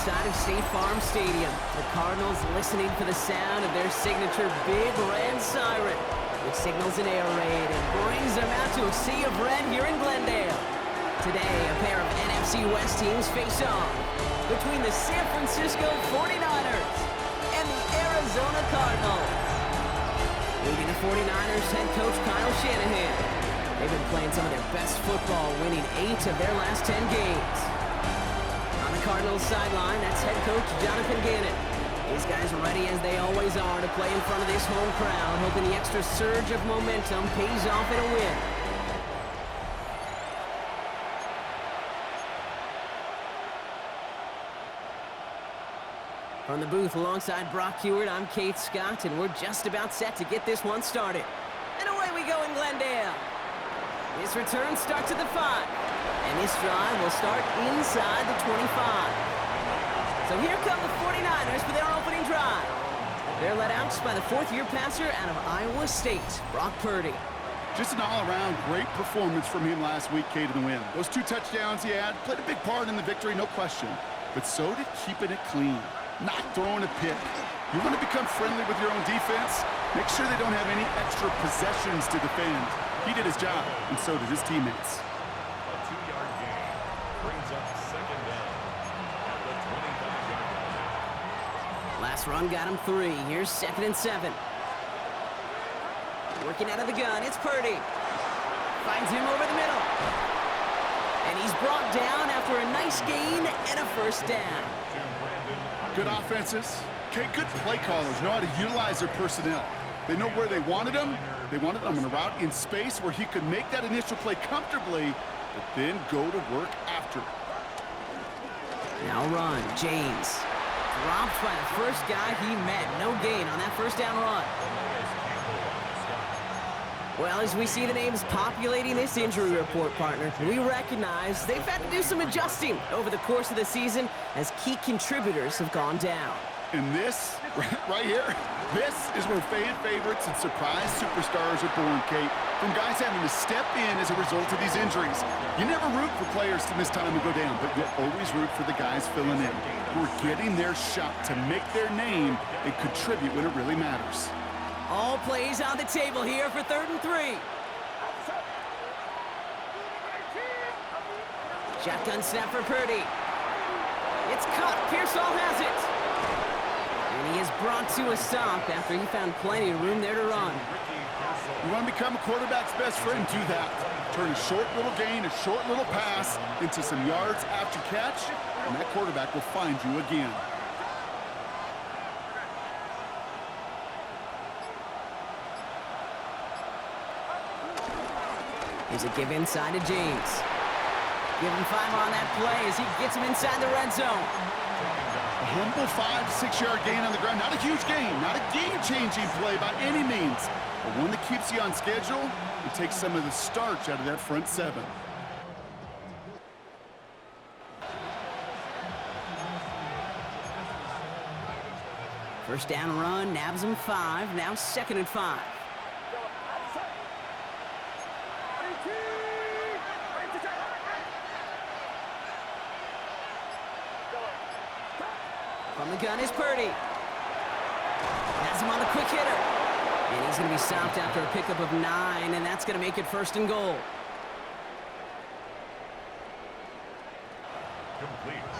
side of State Farm Stadium. The Cardinals listening for the sound of their signature Big Red Siren, which signals an air raid and brings them out to a sea of red here in Glendale. Today, a pair of NFC West teams face off between the San Francisco 49ers and the Arizona Cardinals. Leading the 49ers head coach Kyle Shanahan. They've been playing some of their best football, winning 8 of their last 10 games. On the Cardinals sideline, that's head coach Jonathan Gannon. These guys are ready as they always are to play in front of this home crowd, hoping the extra surge of momentum pays off in a win. From the booth alongside Brock Hewitt, I'm Kate Scott, and we're just about set to get this one started. And away we go in Glendale. This return starts at the 5, and this drive will start inside the 25. So here come the 49ers for their opening drive. They're led out by the fourth-year passer out of Iowa State, Brock Purdy. Just an all-around great performance from him last week, Kate, in the win. Those 2 touchdowns he had played a big part in the victory, no question. But so did keeping it clean, not throwing a pick. You want to become friendly with your own defense? Make sure they don't have any extra possessions to defend. He did his job, and so did his teammates. A 2-yard gain brings up second down at the 25-yard line. Last run got him 3. Here's 2nd and 7. Working out of the gun, it's Purdy. Finds him over the middle. And he's brought down after a nice gain and a first down. Good offenses. Okay, good play callers know how to utilize their personnel. They know where they wanted him. They wanted him on a route in space where he could make that initial play comfortably, but then go to work after. Now run, James. Dropped by the first guy he met. No gain on that first down run. Well, as we see the names populating this injury report, partner, we recognize they've had to do some adjusting over the course of the season as key contributors have gone down. And this, right here, this is where fan favorites and surprise superstars are born, Kate. From guys having to step in as a result of these injuries. You never root for players to miss time and go down, but you'll always root for the guys filling in, who are getting their shot to make their name and contribute when it really matters. All plays on the table here for 3rd and 3. Shotgun snap for Purdy. It's caught. Pearsall has it. And he is brought to a stop after he found plenty of room there to run. You want to become a quarterback's best friend, do that. Turn a short little gain, a short little pass into some yards after catch, and that quarterback will find you again. Here's a give inside to James. Give him 5 on that play as he gets him inside the red zone. A humble 5 to 6 yard gain on the ground. Not a huge gain, not a game-changing play by any means, but one that keeps you on schedule and takes some of the starch out of that front 7. First down run, nabs him 5, now 2nd and 5. From the gun is Purdy. Has him on the quick hitter. And he's going to be stopped after a pickup of 9, and that's going to make it 1st and goal.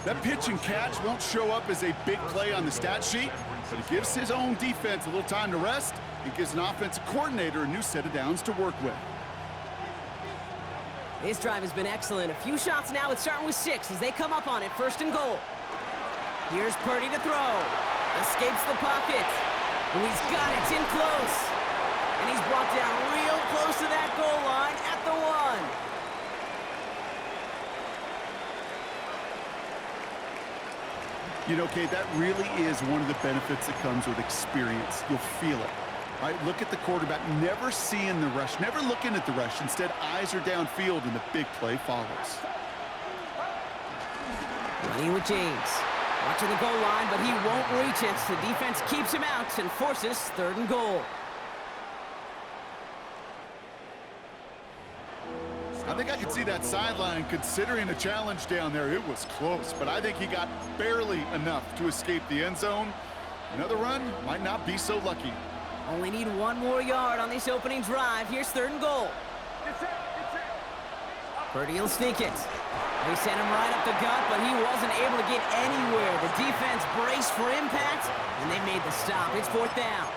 That pitch and catch won't show up as a big play on the stat sheet, but it gives his own defense a little time to rest. It gives an offensive coordinator a new set of downs to work with. This drive has been excellent. A few shots now. It's starting with 6 as they come up on it. 1st and goal. Here's Purdy to throw. Escapes the pocket. And he's got it in close. And he's brought down real close to that goal line at the 1. You know, Kate, that really is one of the benefits that comes with experience. You'll feel it. Right? Look at the quarterback, never seeing the rush, never looking at the rush. Instead, eyes are downfield, and the big play follows. Running with James. Watching the goal line, but he won't reach it. The defense keeps him out and forces 3rd and goal. I think I could see that sideline considering a challenge down there. It was close, but I think he got barely enough to escape the end zone. Another run might not be so lucky. Only need one more yard on this opening drive. Here's 3rd and goal. Purdy will sneak it. They sent him right up the gut, but he wasn't able to get anywhere. The defense braced for impact, and they made the stop. It's 4th down.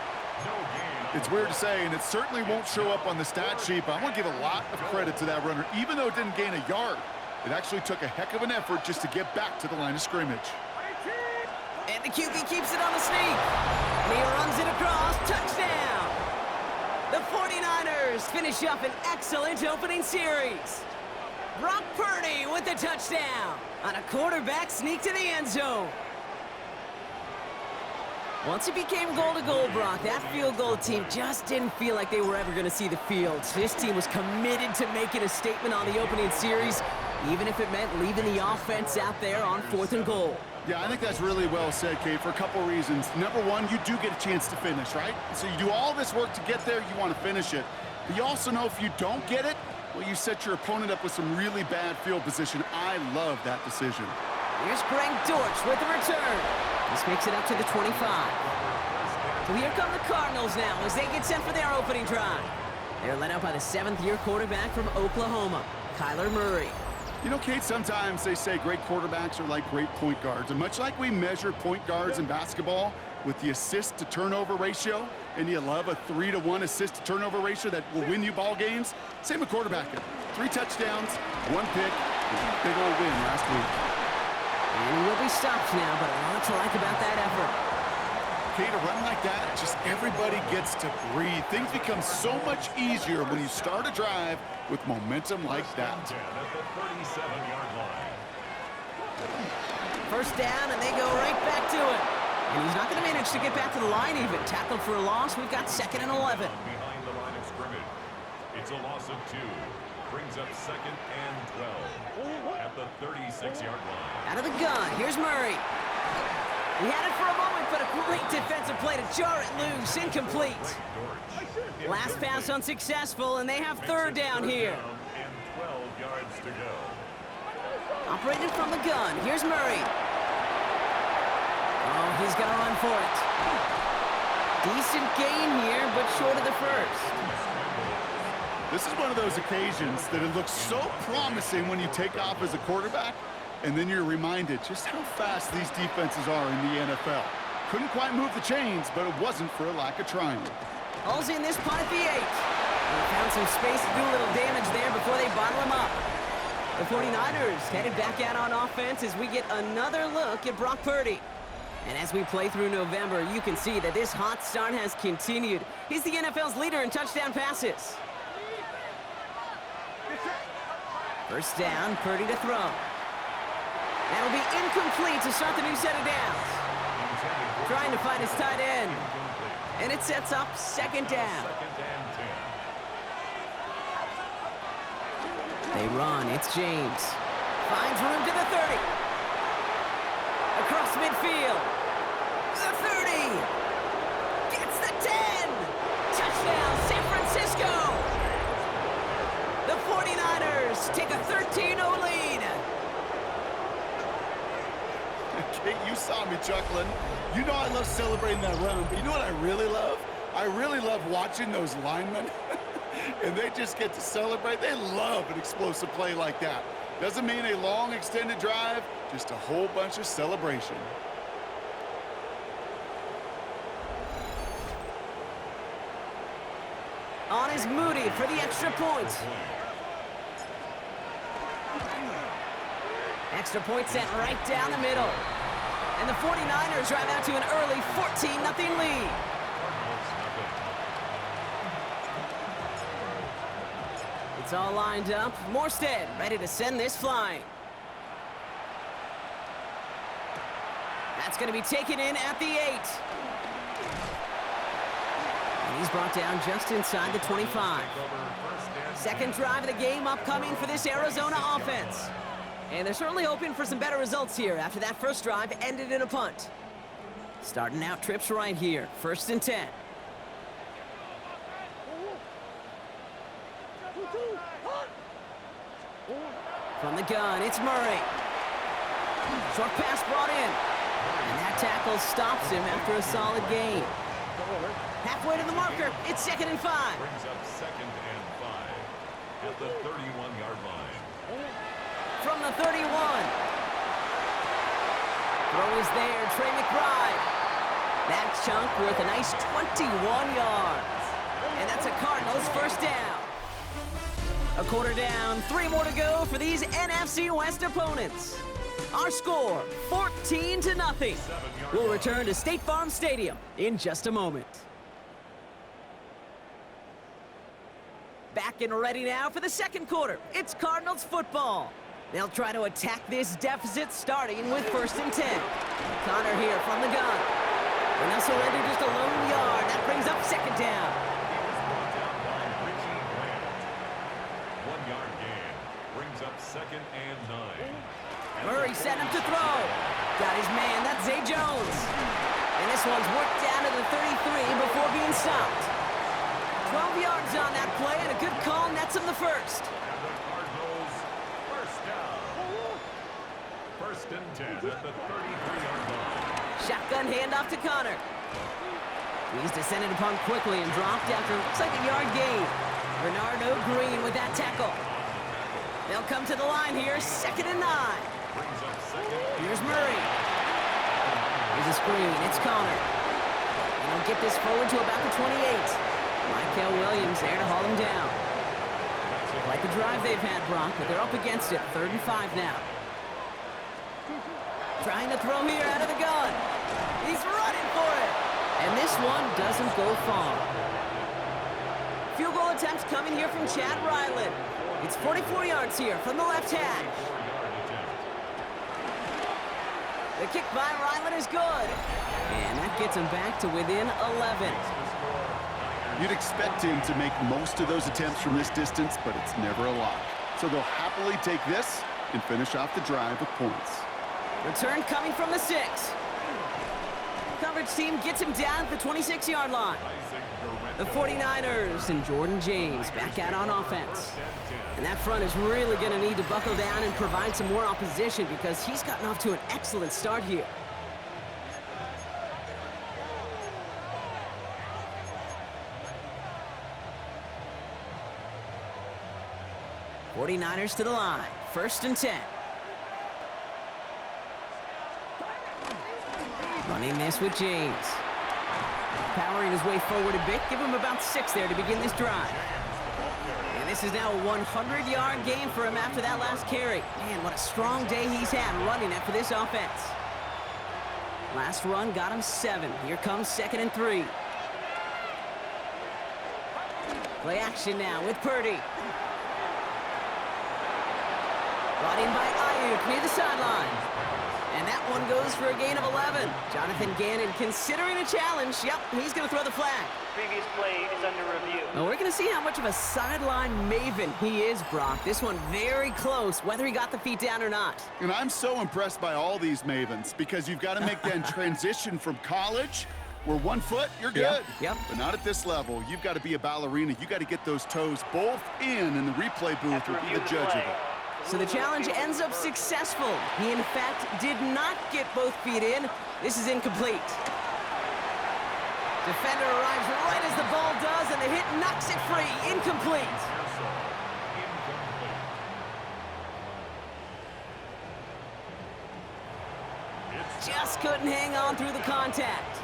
It's weird to say, and it certainly won't show up on the stat sheet, but I want to give a lot of credit to that runner. Even though it didn't gain a yard, it actually took a heck of an effort just to get back to the line of scrimmage. And the QB keeps it on the sneak. And he runs it across. Touchdown! The 49ers finish up an excellent opening series. Brock Purdy with the touchdown on a quarterback sneak to the end zone. Once it became goal-to-goal, Brock, that field goal team just didn't feel like they were ever going to see the field. This team was committed to making a statement on the opening series, even if it meant leaving the offense out there on 4th and goal. Yeah, I think that's really well said, Kate, for a couple reasons. Number one, you do get a chance to finish, right? So you do all this work to get there, you want to finish it. But you also know if you don't get it, well, you set your opponent up with some really bad field position. I love that decision. Here's Greg Dortch with the return. This makes it up to the 25. So here come the Cardinals now as they get set for their opening drive. They're led out by the 7th-year quarterback from Oklahoma, Kyler Murray. You know, Kate, sometimes they say great quarterbacks are like great point guards. And much like we measure point guards in basketball with the assist-to-turnover ratio, and you love a 3-to-1 assist-to-turnover ratio that will win you ball games, same with quarterbacking. 3 touchdowns, 1 pick, big old win last week. And he will be stopped now, but a lot to like about that effort. Kate, a run like that, just everybody gets to breathe. Things become so much easier when you start a drive with momentum like that. First down, and they go right back to it. And he's not going to manage to get back to the line even. Tackled for a loss. We've got 2nd and 11. Behind the line of scrimmage. It's a loss of 2. Brings up 2nd and 12 at the 36-yard line. Out of the gun, here's Murray. He had it for a moment, but a great defensive play to jar it loose. Incomplete. Last pass unsuccessful, and they have 3rd down here. And 12 yards to go. Operated from the gun, here's Murray. Oh, he's going to run for it. Decent gain here, but short of the first. This is one of those occasions that it looks so promising when you take off as a quarterback, and then you're reminded just how fast these defenses are in the NFL. Couldn't quite move the chains, but it wasn't for a lack of trying. All's in this punt at the 8. They found some space to do a little damage there before they bottle him up. The 49ers headed back out on offense as we get another look at Brock Purdy. And as we play through November, you can see that this hot start has continued. He's the NFL's leader in touchdown passes. First down, Purdy to throw. That'll be incomplete to start the new set of downs. Trying to find his tight end. And it sets up 2nd down. They run, it's James. Finds room to the 30. Across midfield. The 30. Gets the 10. Touchdown, San Francisco. The 49ers take a 13-0 lead. Kate, you saw me chuckling. You know I love celebrating that run, but you know what I really love? I really love watching those linemen. And they just get to celebrate. They love an explosive play like that. Doesn't mean a long extended drive, just a whole bunch of celebration. On is Moody for the extra point. Extra point sent right down the middle. And the 49ers drive out to an early 14-0 lead. It's all lined up. Morstead ready to send this flying. That's going to be taken in at the 8. And he's brought down just inside the 25. 2nd drive of the game upcoming for this Arizona offense. And they're certainly hoping for some better results here after that first drive ended in a punt. Starting out trips right here. 1st and 10. From the gun, it's Murray. Short pass brought in. And that tackle stops him after a solid gain. Halfway to the marker, it's 2nd and 5. Brings up 2nd and 5 at the 31-yard line. From the 31. Throw is there, Trey McBride. That chunk worth a nice 21 yards. And that's a Cardinals first down. A quarter down, 3 more to go for these NFC West opponents. Our score, 14-0. We'll return to State Farm Stadium in just a moment. Back and ready now for the second quarter. It's Cardinals football. They'll try to attack this deficit starting with 1st and 10. Connor here from the gun. And they'll surrender just a lone yard. That brings up 2nd down. Brings up 2nd and 9. Murray set him to throw. Got his man, that's Zay Jones. And this one's worked down to the 33 before being stopped. 12 yards on that play, and a good call nets him the first. And the Cardinals first down. 1st and 10 at the 33-yard line. Shotgun handoff to Connor. He's descended upon quickly and dropped after looks like a yard gain. Bernardo Green with that tackle. They'll come to the line here, 2nd and 9. Brings up 2nd. Here's Murray. Here's a screen, it's Connor. And they'll get this forward to about the 28. Michael Williams there to haul him down. Like the drive they've had, Brock, but they're up against it, 3rd and 5 now. Trying to throw here out of the gun. He's running for it. And this one doesn't go far. Field goal attempts coming here from Chad Ryland. It's 44 yards here from the left hash. The kick by Ryland is good. And that gets him back to within 11. You'd expect him to make most of those attempts from this distance, but it's never a lot. So they'll happily take this and finish off the drive with points. Return coming from the 6. Coverage team gets him down at the 26-yard line. The 49ers and Jordan James back out on offense. And that front is really going to need to buckle down and provide some more opposition because he's gotten off to an excellent start here. '49ers to the line, 1st and 10. Running this with James. Powering his way forward a bit. Give him about 6 there to begin this drive. And this is now a 100-yard game for him after that last carry. Man, what a strong day he's had running it for this offense. Last run got him 7. Here comes 2nd and 3. Play action now with Purdy. Brought in by Ayuk near the sideline. And that one goes for a gain of 11. Jonathan Gannon considering a challenge. Yep, he's going to throw the flag. Previous play is under review. Well, we're going to see how much of a sideline maven he is, Brock. This one very close, whether he got the feet down or not. And I'm so impressed by all these mavens because you've got to make that transition from college where 1 foot, you're good. Yep. But not at this level. You've got to be a ballerina. You've got to get those toes both in the replay booth will be the judge of it. So the challenge ends up successful. He, in fact, did not get both feet in. This is incomplete. Defender arrives right as the ball does, and the hit knocks it free. Incomplete. Just couldn't hang on through the contact.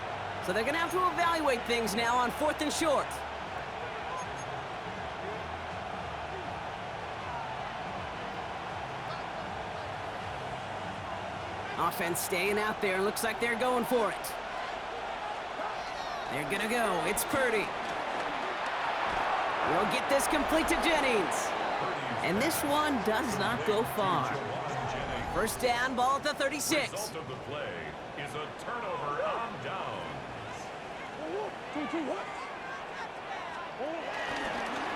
So they're going to have to evaluate things now on 4th and short. Offense staying out there. Looks like they're going for it. They're going to go. It's Purdy. We'll get this complete to Jennings. And this one does not go far. First down, ball at the 36. The result of the play is a turnover on downs.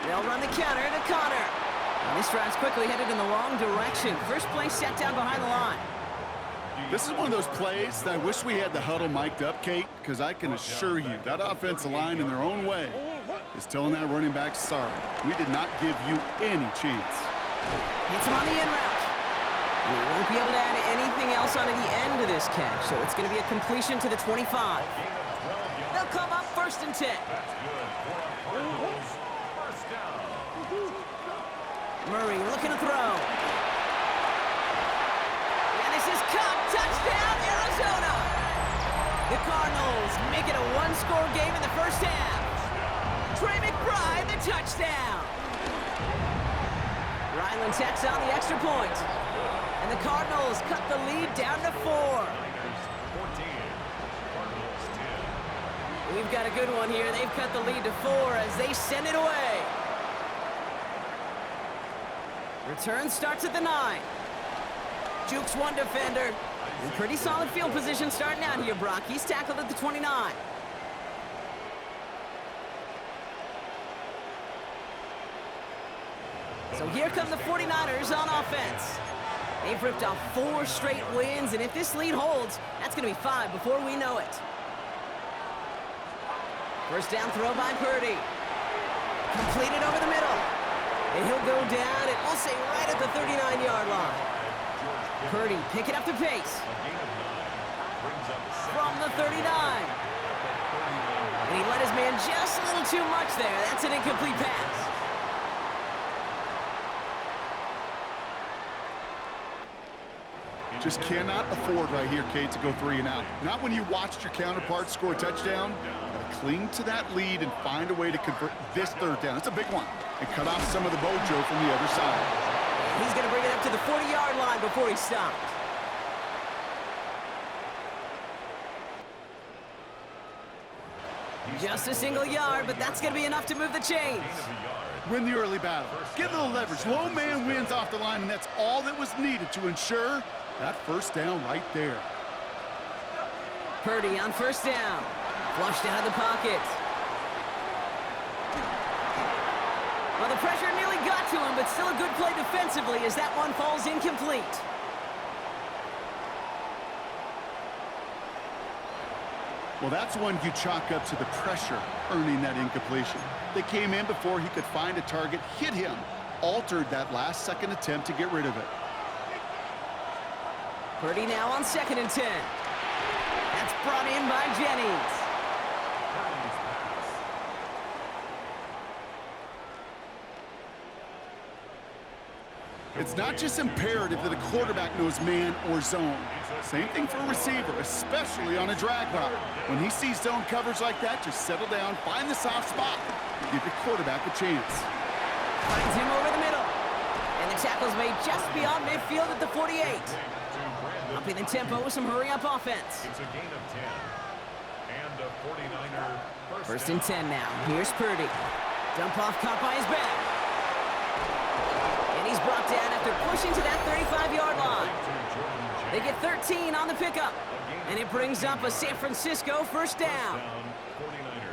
They'll run the counter to Connor. And this drive's quickly headed in the wrong direction. First play set down behind the line. This is one of those plays that I wish we had the huddle mic'd up, Kate, because I can assure you that offensive line in their own way is telling that running back, sorry, we did not give you any chance. Hits him on the in route. We won't be able to add anything else onto the end of this catch, so it's going to be a completion to the 25. They'll come up 1st and 10. First down. Murray looking to throw. And this is caught. Touchdown, Arizona! The Cardinals make it a one-score game in the first half. Trey McBride, the touchdown. Ryland tacks on the extra point. And the Cardinals cut the lead down to 4. 14. Cardinals 10. We've got a good one here. They've cut the lead to 4 as they send it away. Return starts at the 9. Jukes one defender. In pretty solid field position starting out here, Brock. He's tackled at the 29. So here come the 49ers on offense. They've ripped off 4 straight wins, and if this lead holds, that's going to be 5 before we know it. First down throw by Purdy. Completed over the middle. And he'll go down, and we'll say right at the 39-yard line. Purdy picking up the pace. From the 39. And he let his man just a little too much there. That's an incomplete pass. Just cannot afford right here, Kate, to go 3 and out. Not when you watched your counterpart score a touchdown. Gotta cling to that lead and find a way to convert this 3rd down. It's a big one. And cut off some of the mojo from the other side. He's going to bring it up to the 40-yard line before he stopped. Just a single yard, but that's going to be enough to move the chains. Win the early battle. Get a little leverage. Low man wins off the line, and that's all that was needed to ensure that 1st down right there. Purdy on 1st down. Flushed out of the pocket. Well, the pressure nearly got to him, but still a good play defensively as that one falls incomplete. Well, that's one you chalk up to the pressure earning that incompletion. They came in before he could find a target, hit him, altered that last-second attempt to get rid of it. Purdy now on 2nd and 10. That's brought in by Jennings. It's not just imperative that a quarterback knows man or zone. Same thing for a receiver, especially on a drag route. When he sees zone coverage like that, just settle down, find the soft spot, and give your quarterback a chance. Finds him over the middle. And the tackle's made just beyond midfield at the 48. Upping the tempo with some hurry-up offense. It's a gain of 10. And a 49er First and 10 now. Here's Purdy. Dump off caught by his back. And he's brought down after pushing to that 35-yard line. They get 13 on the pickup. And it brings up a San Francisco 1st down. 49ers.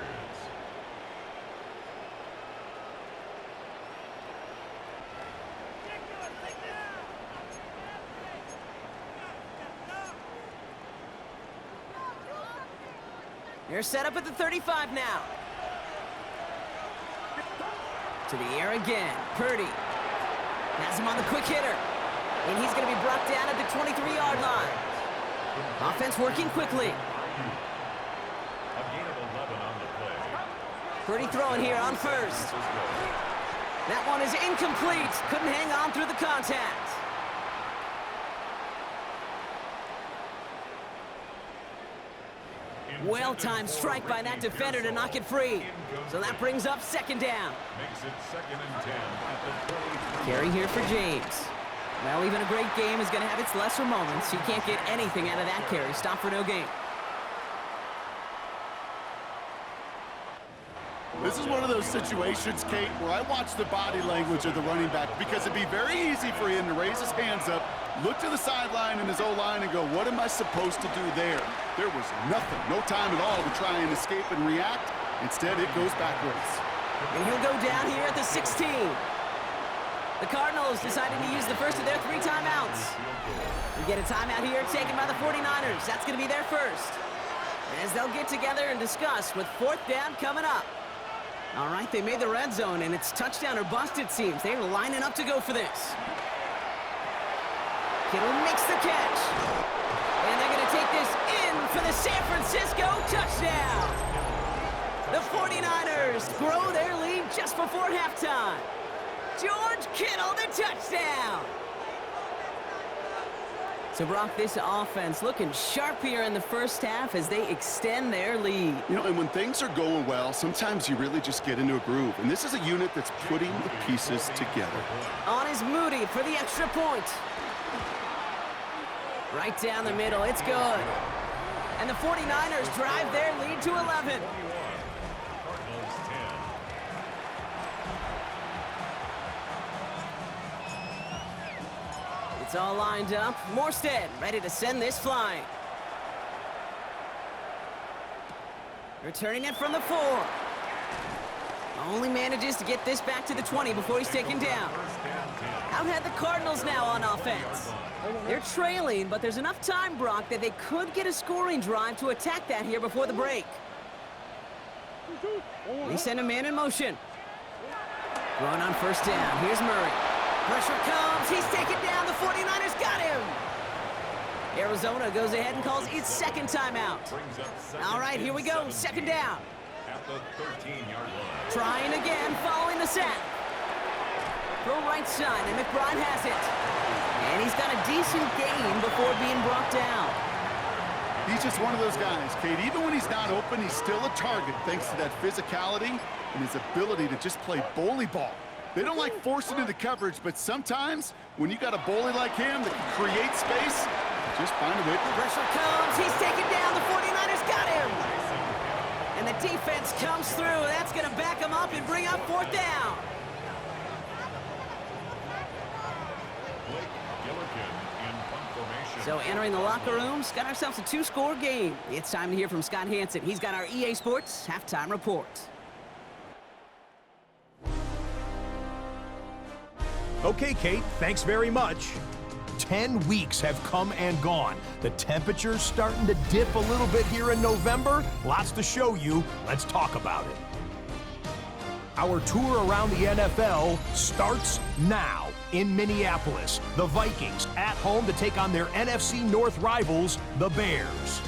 They're set up at the 35 now. To the air again. Purdy has him on the quick hitter. And he's going to be brought down at the 23-yard line. Offense working quickly. A gain of 11 on the play. Purdy throwing here on 1st. That one is incomplete. Couldn't hang on through the contact. Well-timed strike by that defender to knock it free. So that brings up 2nd down. Makes it 2nd and 10 at the 23. Carry here for James. Well, even a great game is going to have its lesser moments. You can't get anything out of that carry. Stop for no gain. This is one of those situations, Kate, where I watch the body language of the running back because it'd be very easy for him to raise his hands up, look to the sideline in his O-line and go, what am I supposed to do there? There was nothing, no time at all to try and escape and react. Instead, it goes backwards. And he'll go down here at the 16. The Cardinals decided to use the first of their 3 timeouts. We get a timeout here taken by the 49ers. That's going to be their first. As they'll get together and discuss with 4th down coming up. All right, they made the red zone, and it's touchdown or bust, it seems. They're lining up to go for this. Kittle makes the catch. And they're going to take this in for the San Francisco touchdown. The 49ers grow their lead just before halftime. George Kittle, the touchdown. So, Brock, this offense looking sharp here in the first half as they extend their lead. You know, and when things are going well, sometimes you really just get into a groove. And this is a unit that's putting the pieces together. On is Moody for the extra point. Right down the middle, it's good. And the 49ers drive their lead to 11. It's all lined up. Morstead ready to send this flying. Returning it from the 4. Only manages to get this back to the 20 before he's taken down. Out had the Cardinals now on offense. They're trailing, but there's enough time, Brock, that they could get a scoring drive to attack that here before the break. They send a man in motion. Going on first down. Here's Murray. Pressure comes. He's taken down. The 49ers got him. Arizona goes ahead and calls its second timeout. All right, here we go. Second down. At the 13-yard line. Trying again, following the sack. Throw right side, and McBride has it. And he's got a decent gain before being brought down. He's just one of those guys, Kate. Even when he's not open, he's still a target thanks to that physicality and his ability to just play bully ball. They don't like forcing into coverage, but sometimes when you got a bully like him that can create space, just find a way. Pressure comes. He's taken down. The 49ers got him. And the defense comes through. That's going to back him up and bring up fourth down. So entering the locker rooms, got ourselves a 2-score game. It's time to hear from Scott Hansen. He's got our EA Sports halftime report. Okay, Kate, thanks very much. 10 weeks have come and gone. The temperature's starting to dip a little bit here in November. Lots to show you. Let's talk about it. Our tour around the NFL starts now in Minneapolis. The Vikings at home to take on their NFC North rivals, the Bears.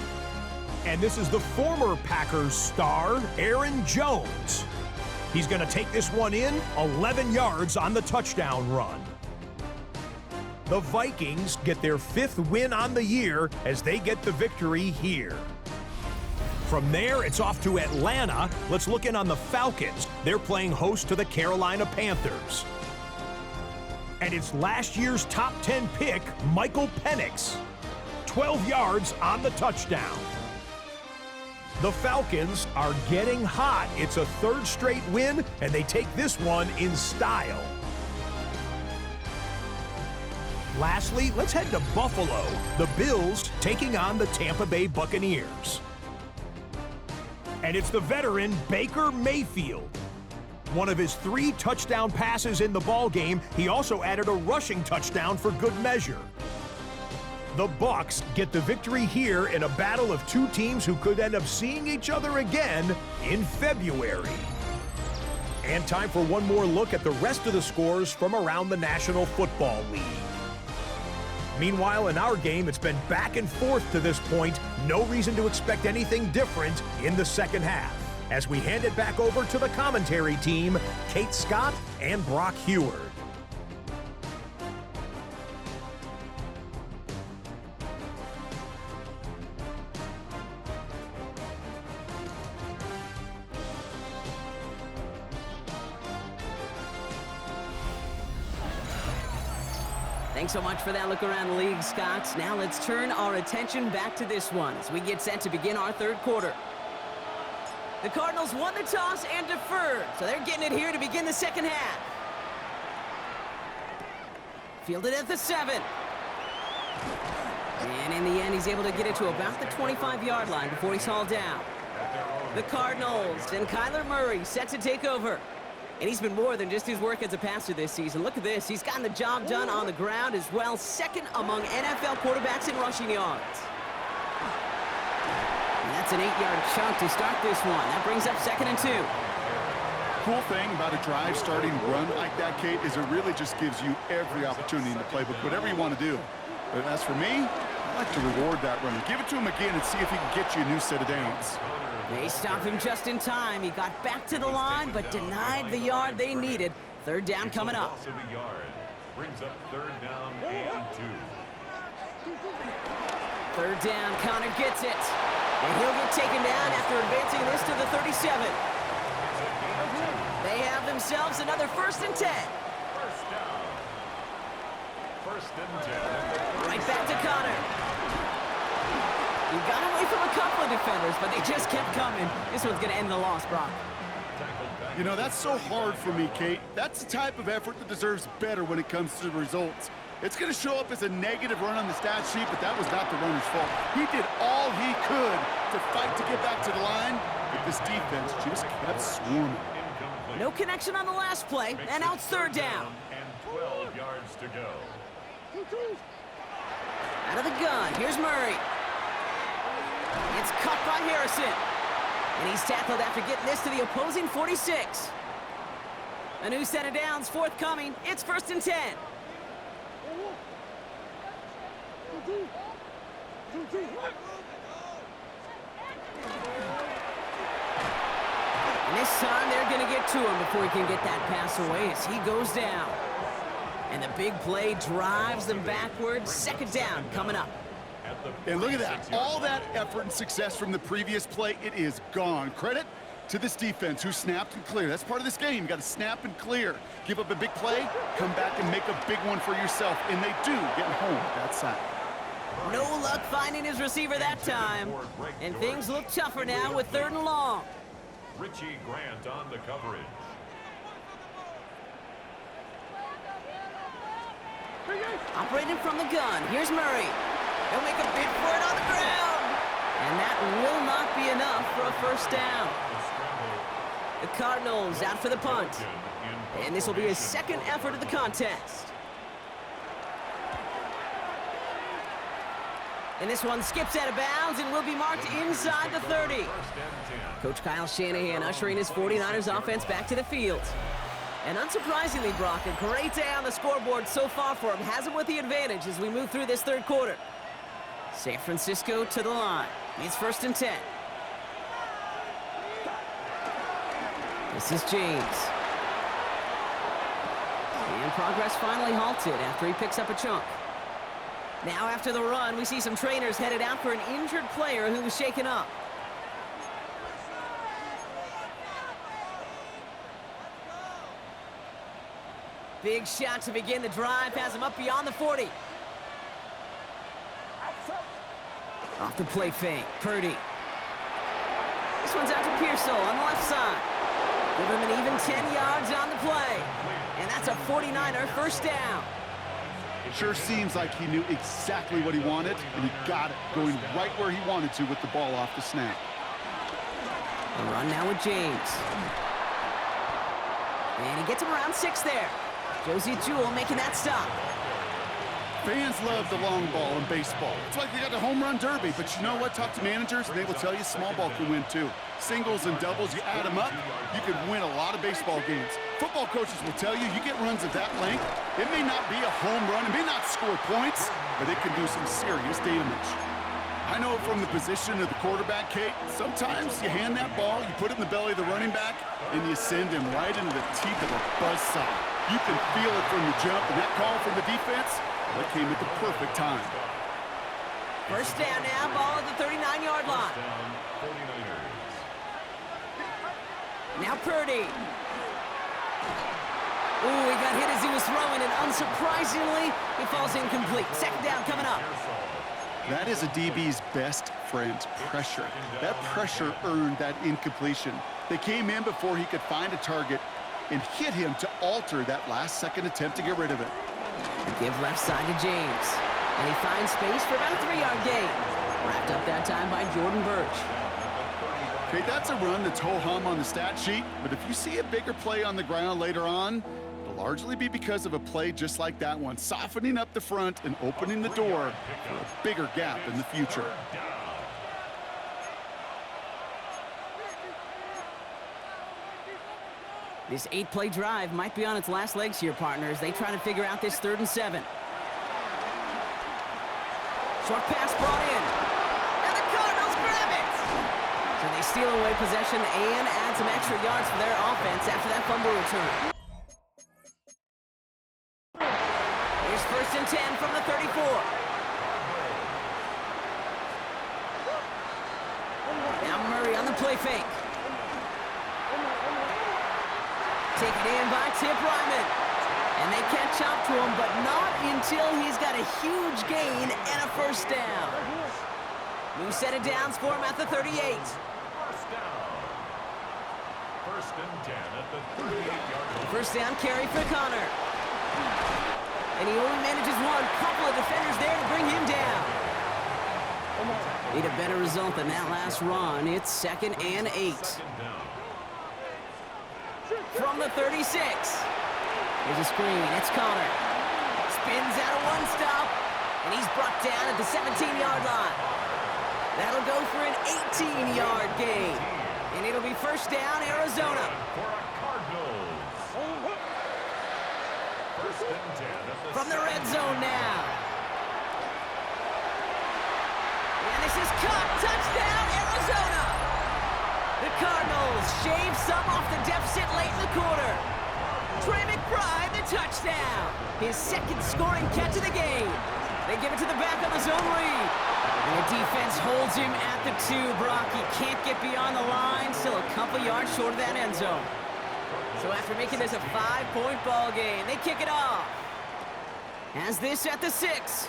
And this is the former Packers star, Aaron Jones. He's going to take this one in, 11 yards on the touchdown run. The Vikings get their 5th win on the year as they get the victory here. From there, it's off to Atlanta. Let's look in on the Falcons. They're playing host to the Carolina Panthers. And it's last year's top 10 pick, Michael Penix. 12 yards on the touchdown. The Falcons are getting hot. It's a 3rd straight win, and they take this one in style. Lastly, let's head to Buffalo. The Bills taking on the Tampa Bay Buccaneers. And it's the veteran Baker Mayfield. One of his 3 touchdown passes in the ballgame. He also added a rushing touchdown for good measure. The Bucs get the victory here in a battle of 2 teams who could end up seeing each other again in February. And time for one more look at the rest of the scores from around the National Football League. Meanwhile, in our game, it's been back and forth to this point. No reason to expect anything different in the second half. As we hand it back over to the commentary team, Kate Scott and Brock Heward. Thanks so much for that look around the league, Scott. Now let's turn our attention back to this one as we get set to begin our 3rd quarter. The Cardinals won the toss and deferred, so they're getting it here to begin the second half. Fielded at the 7. And in the end, he's able to get it to about the 25-yard line before he's hauled down. The Cardinals and Kyler Murray set to take over. And he's been more than just his work as a passer this season. Look at this. He's gotten the job done on the ground as well. 2nd among NFL quarterbacks in rushing yards. And that's an 8-yard chunk to start this one. That brings up 2nd and 2. Cool thing about a drive starting run like that, Kate, is it really just gives you every opportunity in the playbook, whatever you want to do. But as for me, I'd like to reward that runner. Give it to him again and see if he can get you a new set of downs. They stopped him just in time. He got back to the line, but denied the yard they needed. Third down coming up. Loss of a yard. Brings up third down and 2. Third down, Connor gets it. And he'll get taken down after advancing this to the 37. They have themselves another 1st and 10. First down. 1st and 10. Right back to Connor. He got away from a couple of defenders, but they just kept coming. This one's going to end the loss, Brock. You know, that's so hard for me, Kate. That's the type of effort that deserves better when it comes to the results. It's going to show up as a negative run on the stat sheet, but that was not the runner's fault. He did all he could to fight to get back to the line, but this defense just kept swarming. No connection on the last play, and now it's third down. And 12 yards to go. Out of the gun, here's Murray. It's cut by Harrison. And he's tackled after getting this to the opposing 46. A new set of downs forthcoming. It's 1st and 10. And this time they're going to get to him before he can get that pass away as he goes down. And the big play drives them backwards. 2nd down coming up. And look at that. All that effort and success from the previous play, it is gone. Credit to this defense who snapped and cleared. That's part of this game. You got to snap and clear. Give up a big play, come back and make a big one for yourself. And they do, getting home with that sack. No luck finding his receiver that time. And things look tougher now with 3rd and long. Richie Grant on the coverage. Operating from the gun, here's Murray. He'll make a bid for it on the ground. And that will not be enough for a 1st down. The Cardinals out for the punt. And this will be his 2nd effort of the contest. And this one skips out of bounds and will be marked inside the 30. Coach Kyle Shanahan ushering his 49ers offense back to the field. And unsurprisingly, Brock, a great day on the scoreboard so far for him. Has him with the advantage as we move through this 3rd quarter. San Francisco to the line. It's 1st and 10. This is James. And progress finally halted after he picks up a chunk. Now after the run, we see some trainers headed out for an injured player who was shaken up. Big shot to begin the drive, has him up beyond the 40. Off the play fake, Purdy. This one's out to Pearsall on the left side. Give him an even 10 yards on the play. And that's a 49er 1st down. It sure seems like he knew exactly what he wanted, and he got it, going right where he wanted to with the ball off the snap. The run now with James. And he gets him around 6 there. Josie Jewell making that stop. Fans love the long ball in baseball. It's like they got the home run derby, but you know what? Talk to managers, and they will tell you small ball can win too. Singles and doubles, you add them up, you can win a lot of baseball games. Football coaches will tell you, you get runs of that length, it may not be a home run, it may not score points, but it can do some serious damage. I know from the position of the quarterback, Kate, sometimes you hand that ball, you put it in the belly of the running back, and you send him right into the teeth of a buzzsaw. You can feel it from the jump, and that call from the defense, that came at the perfect time. 1st down now, ball at the 39-yard line. Now Purdy. Ooh, he got hit as he was throwing, and unsurprisingly, he falls incomplete. 2nd down coming up. That is a DB's best friend, pressure. That pressure earned that incompletion. They came in before he could find a target and hit him to alter that last-second attempt to get rid of it. Give left side to James. And he finds space for about a 3-yard gain. Wrapped up that time by Jordan Birch. Okay, that's a run that's ho-hum on the stat sheet, but if you see a bigger play on the ground later on, it'll largely be because of a play just like that one, softening up the front and opening the door for a bigger gap in the future. This 8-play drive might be on its last legs here, partners. They try to figure out this 3rd and 7. Short pass brought in. And the Cardinals grab it. So they steal away possession and add some extra yards for their offense after that fumble return. Here's 1st and 10 from the 34. Now Murray on the play fake. Taken in by Tip Ryman. And they catch up to him, but not until he's got a huge gain and a 1st down. New set of downs for him at the 38. 1st down. 1st and 10 at the 38-yard line. 1st down carry for Connor. And he only manages one. Couple of defenders there to bring him down. Need a better result than that last run. It's 2nd and 8. 2nd down. From the 36. There's a screen. It's Connor. Spins out of one stop. And he's brought down at the 17-yard line. That'll go for an 18-yard gain. And it'll be 1st down, Arizona. For a Cardinals. 1st and 10 at the From the red zone now. And this is caught. Touchdown, Arizona. The Cardinals shave some off the deficit late in the quarter. Trey McBride, the touchdown. His 2nd scoring catch of the game. They give it to the back on the zone read. And the defense holds him at the 2. Brock, he can't get beyond the line. Still a couple yards short of that end zone. So after making this a 5-point ball game, they kick it off. Has this at the 6.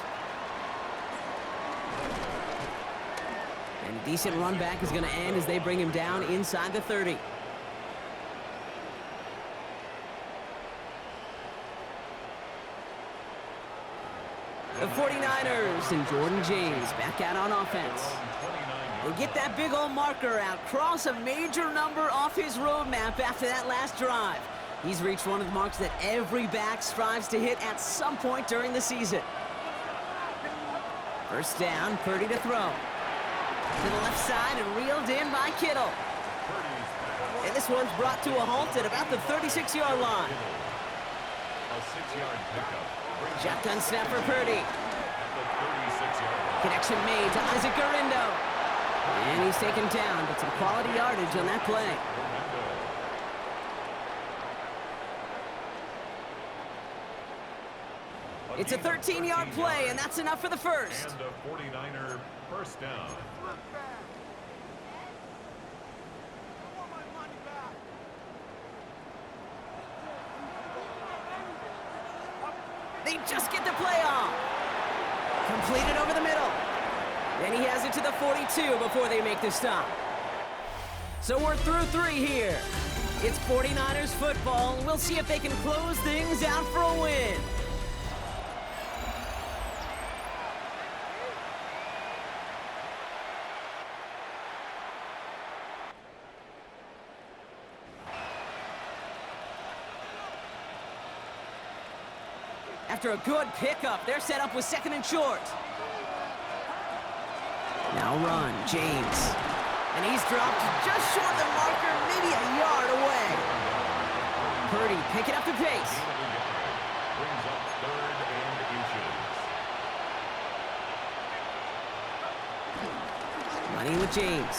And a decent run back is going to end as they bring him down inside the 30. The 49ers and Jordan James back out on offense. They get that big old marker out, cross a major number off his roadmap after that last drive. He's reached one of the marks that every back strives to hit at some point during the season. 1st down, Purdy to throw. To the left side and reeled in by Kittle. And this one's brought to a halt at about the 36-yard line. A 6-yard pickup. Shotgun snap for Purdy. At the 36-yard line. Connection made to Isaac Garindo. And he's taken down, but some quality yardage on that play. It's a 13-yard play, and that's enough for the 1st. And a 49er 1st down. They just get the play off. Completed over the middle. Then he has it to the 42 before they make the stop. So we're through 3 here. It's 49ers football, and we'll see if they can close things out for a win. After a good pickup, they're set up with 2nd and short. Now run, James. And he's dropped just short of the marker, maybe a yard away. Purdy picking up the pace. Brings up 3rd and inches. Running with James.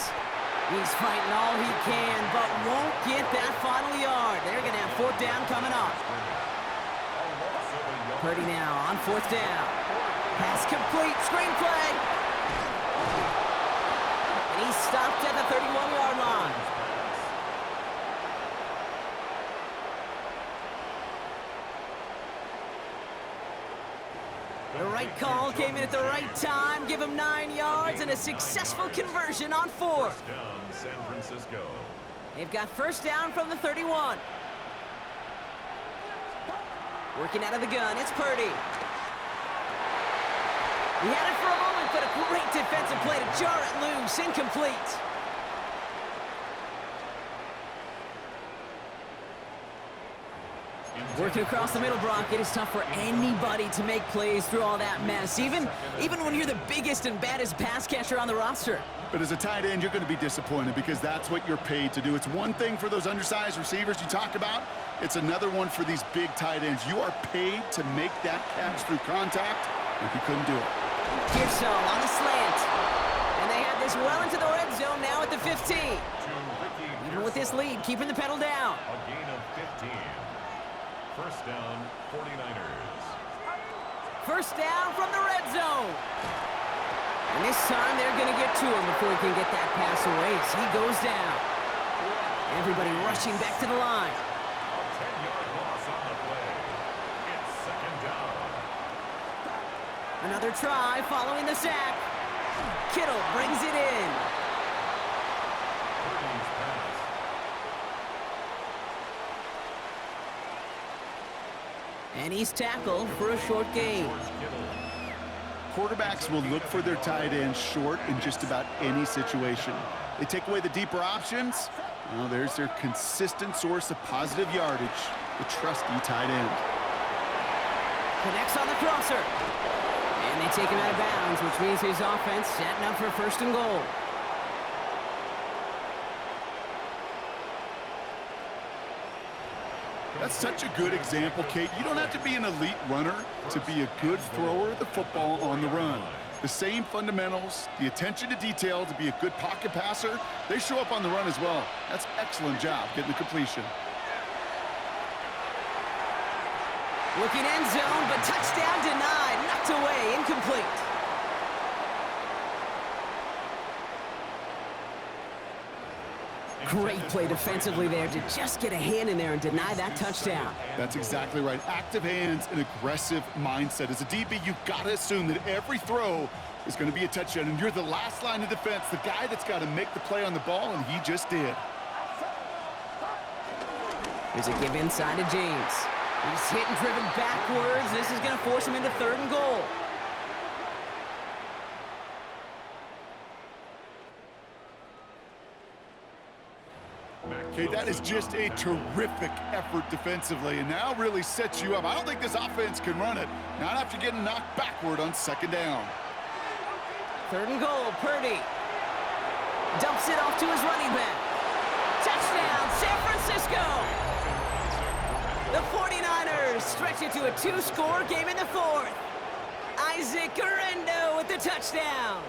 He's fighting all he can, but won't get that final yard. They're going to have 4th down coming up. Purdy now on 4th down. Pass complete, screenplay. And he's stopped at the 31-yard line. The right call came in at the right time. Give him 9 yards and a successful conversion on 4th. Down San Francisco. They've got 1st down from the 31. Working out of the gun, it's Purdy. He had it for a moment, but a great defensive play to jar it loose. Incomplete. Working across the middle, Brock, it is tough for anybody to make plays through all that mess, even when you're the biggest and baddest pass catcher on the roster. But as a tight end, you're going to be disappointed because that's what you're paid to do. It's one thing for those undersized receivers you talk about. It's another one for these big tight ends. You are paid to make that catch through contact, and he couldn't do it. Pearsall on the slant. And they have this well into the red zone now at the 15. Even with this lead, keeping the pedal down. A gain of 15. First down, 49ers. First down from the red zone. And this time they're going to get to him before he can get that pass away as he goes down. Everybody rushing back to the line. A 10-yard loss on the play. It's second down. Another try following the sack. Kittle brings it in. Purdy's pass. And he's tackled for a short gain. George Kittle. Quarterbacks will look for their tight end short in just about any situation. They take away the deeper options. Well, there's their consistent source of positive yardage, the trusty tight end. Connects on the crosser. And they take him out of bounds, which means his offense setting up for first and goal. That's such a good example, Kate. You don't have to be an elite runner to be a good thrower of the football on the run. The same fundamentals, the attention to detail to be a good pocket passer, they show up on the run as well. That's an excellent job getting the completion. Looking end zone, but touchdown denied. Knocked away, incomplete. Great play defensively there to just get a hand in there and deny that touchdown. That's exactly right. Active hands and aggressive mindset. As a DB, you've got to assume that every throw is going to be a touchdown, and you're the last line of defense, the guy that's got to make the play on the ball, and he just did. Here's a give inside to James. He's hit and driven backwards. This is going to force him into third and goal. Okay, that is just a terrific effort defensively, and now really sets you up. I don't think this offense can run it, not after getting knocked backward on second down. Third and goal, Purdy. Dumps it off to his running back. Touchdown, San Francisco! The 49ers stretch it to a two-score game in the fourth. Isaac Guerrero with the touchdown.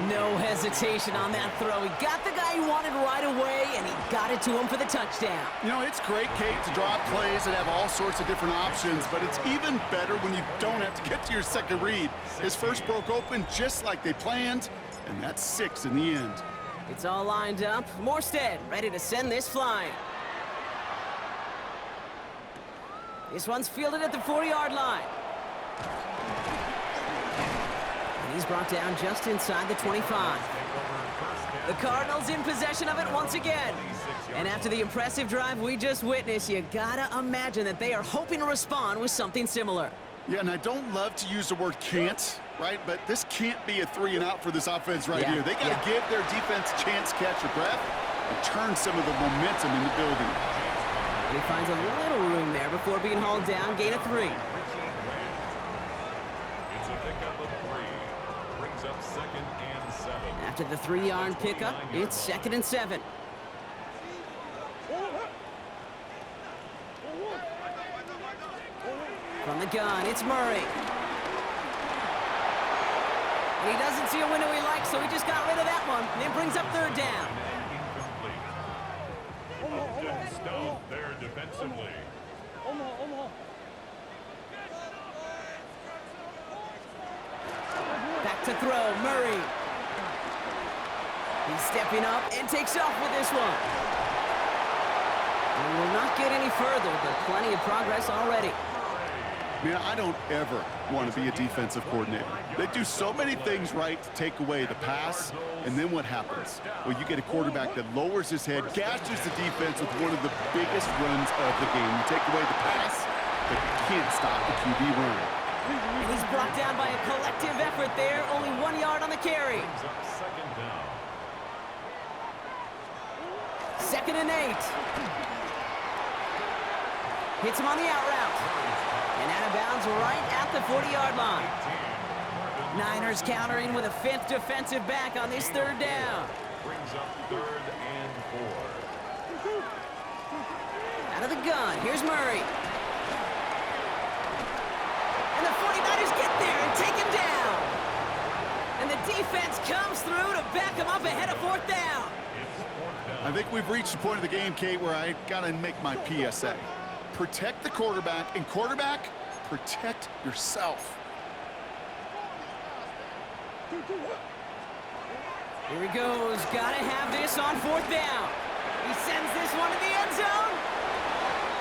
No hesitation on that throw. He got the guy he wanted right away, and he got it to him for the touchdown. You know, it's great, Kate, to draw up plays and have all sorts of different options, but it's even better when you don't have to get to your second read. His first broke open just like they planned, and that's 6 in the end. It's all lined up. Morstead ready to send this flying. This one's fielded at the 40-yard line. And he's brought down just inside the 25. The Cardinals in possession of it once again. And after the impressive drive we just witnessed, you gotta imagine that they are hoping to respond with something similar. Yeah, and I don't love to use the word can't, right? But this can't be a 3-and-out for this offense right here. They got to give their defense a chance to catch a breath and turn some of the momentum in the building. And he finds a little room there before being hauled down, gain of 3. It's a pickup of 3. Brings up second and 7. After the 3-yard pickup, it's second and 7. From the gun, it's Murray. And he doesn't see a window he likes, so he just got rid of that one. And it brings up third down. Incomplete. A good stop there defensively. Back to throw, Murray. He's stepping up and takes off with this one. And will not get any further, but plenty of progress already. Man, I don't ever want to be a defensive coordinator. They do so many things right to take away the pass, and then what happens? Well, you get a quarterback that lowers his head, gashes the defense with one of the biggest runs of the game. You take away the pass, but you can't stop the QB run. And he's brought down by a collective effort there, only 1 yard on the carry. Brings up second down. Second and 8. Hits him on the out route. And out of bounds right at the 40-yard line. Niners countering with a 5th defensive back on this third down. Brings up third and 4. Out of the gun, here's Murray. And the 49ers get there and take him down. And the defense comes through to back him up ahead of 4th down. I think we've reached the point of the game, Kate, where I gotta make my PSA. Protect the quarterback, and quarterback, protect yourself. Here he goes. Gotta have this on 4th down. He sends this one to the end zone.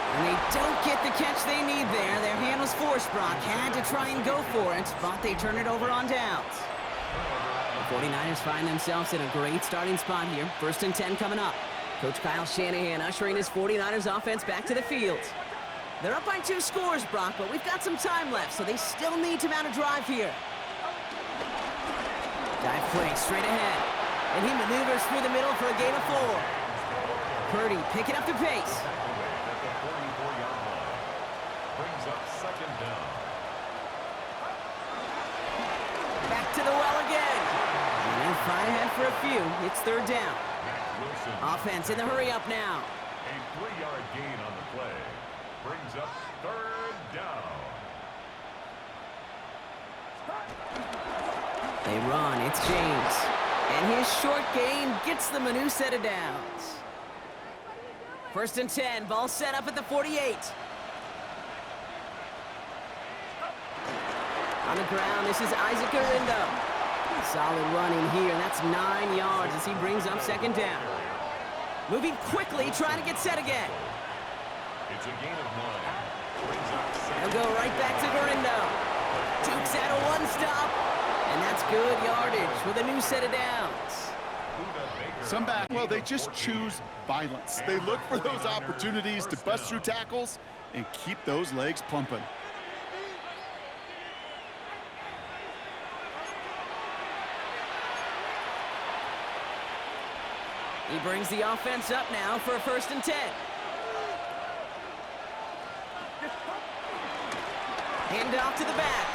And they don't get the catch they need there. Their hand was forced. Brock had to try and go for it, but they turn it over on downs. The 49ers find themselves in a great starting spot here. 1st and 10 coming up. Coach Kyle Shanahan ushering his 49ers offense back to the field. They're up by 2 scores, Brock, but we've got some time left, so they still need to mount a drive here. Dive play straight ahead. And he maneuvers through the middle for a gain of 4. Purdy picking up the pace. At the 44-yard line. Brings up 2nd down. Back to the well again. And they'll fly ahead for a few. It's 3rd down. Wilson. Offense in the hurry up now. A 3-yard gain on the play. Brings up 3rd down. They run. It's James. And his short gain gets them a new set of downs. 1st and 10. Ball set up at the 48. On the ground, this is Isaac Arindo. Solid running here. That's 9 yards as he brings up 2nd down. Moving quickly, trying to get set again. It's a gain of 9. Brings up 2nd. They'll go right back to Garindo. Dukes out a 1-stop. And that's good yardage with a new set of downs. Some back, well, they just choose violence. They look for those opportunities to bust through tackles and keep those legs pumping. He brings the offense up now for a 1st and 10. Hand off to the back.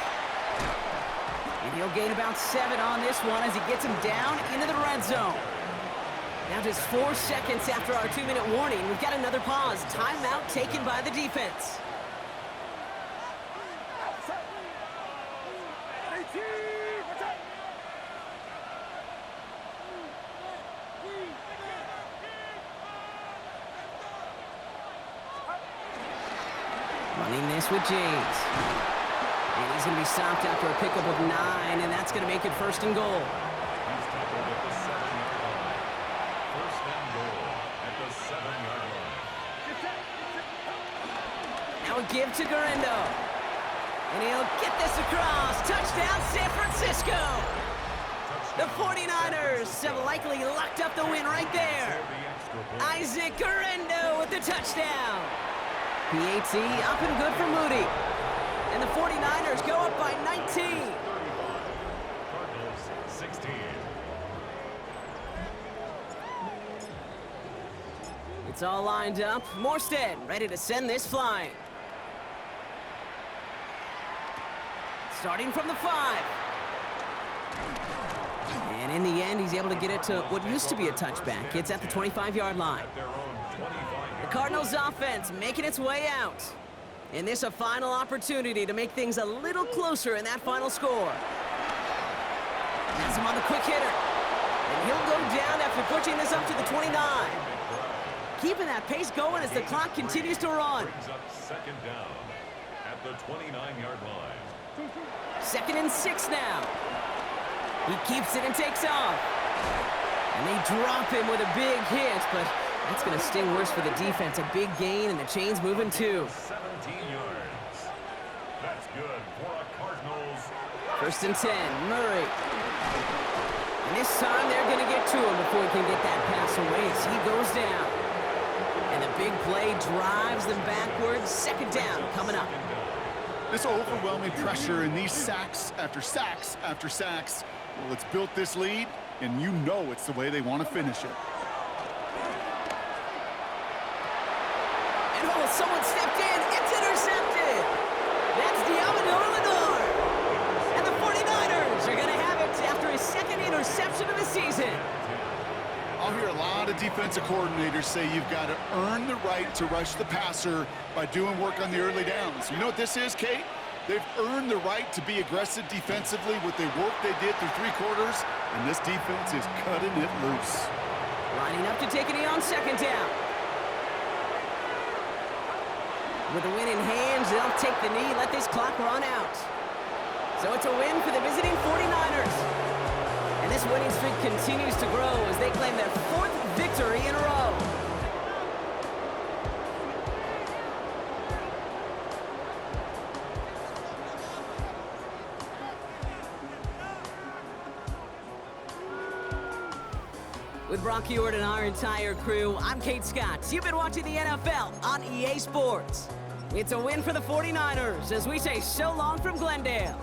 And he'll gain about 7 on this one as he gets him down into the red zone. Now just 4 seconds after our 2-minute warning, we've got another pause. Timeout taken by the defense. Running this with James. And he's going to be stopped after a pickup of 9, and that's going to make it 1st and goal. He's tackled at the 7-yard line. 1st and goal at the 7-yard line. Now a give to Garindo. And he'll get this across. Touchdown, San Francisco. The 49ers have likely locked up the win right there. Isaac Garindo with the touchdown. PAT up and good for Moody. And the 49ers go up by 19. Cardinals 16. It's all lined up. Morstead ready to send this flying. Starting from the 5. And in the end, he's able to get it to what used to be a touchback. It's at the 25-yard line. At their own 25-yard The Cardinals offense making its way out. And this a final opportunity to make things a little closer in that final score. Has him on the quick hitter. And he'll go down after pushing this up to the 29. Keeping that pace going as the clock continues to run. brings up 2nd down at the 29-yard line. 2nd and 6 now. He keeps it and takes off. And they drop him with a big hit, but that's going to sting worse for the defense. A big gain, and the chain's moving too. 17 yards. That's good for a Cardinals. 1st and 10, Murray. And this time they're going to get to him before he can get that pass away as he goes down. And the big play drives them backwards. 2nd down coming up. This overwhelming pressure and these sacks after sacks after sacks, well, it's built this lead, and you know it's the way they want to finish it. And oh, someone stepped in. It's intercepted. That's Diamondor Lenore. And the 49ers are going to have it after his 2nd interception of the season. I'll hear a lot of defensive coordinators say you've got to earn the right to rush the passer by doing work on the early downs. You know what this is, Kate? They've earned the right to be aggressive defensively with the work they did through 3 quarters, and this defense is cutting it loose. Lining up to take a knee on second down. With the win in hand, they'll take the knee, let this clock run out. So it's a win for the visiting 49ers. And this winning streak continues to grow as they claim their 4th victory in a row. With Brock Ewart and our entire crew, I'm Kate Scott. You've been watching the NFL on EA Sports. It's a win for the 49ers as we say so long from Glendale.